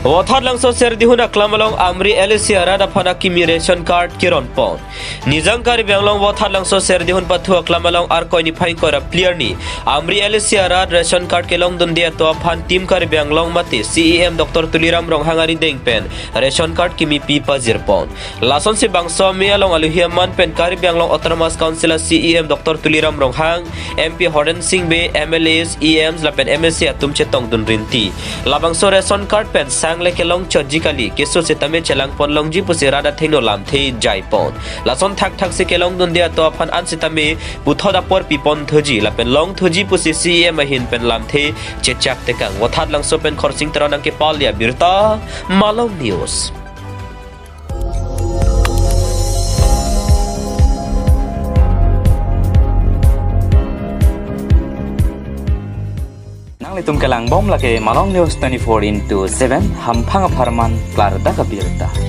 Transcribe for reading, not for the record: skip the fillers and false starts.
Wathar langso ser dihuna klamalong amri Alicia rada phana kimi ration card kiron pon. Nizang kari benglong wathar langso ser dihun pathua klamalong arkoi ni phain kora clear ni. Amri Alicia rad ration card kelong dundia to phan team kari benglong mati CEM Dr. Tuliram rong hangari dengpen ration card kimi pi pazir pon. Lason si bangso me along aluhiaman pen kari benglong autonomous council CEM Dr. Tuliram rong hang MP Horden Singh be MLAs EMs lapen MSC atum chetong dun rinti. Labangso ration card pen sang le kelong chojikali keso se tame chelang pon long ji pusi rada theino lam the jai pon lason thak thak se kelong dun dia to phan an se tame buthoda por pipon thoji la pen long thoji pusi CM hin pen lam the chechak te kang wathat lang so pen khorsing taranang ke palia birta Malong News. Tum kelang bom lake Malong News 24/7 ham phanga pharman klar da kabirta.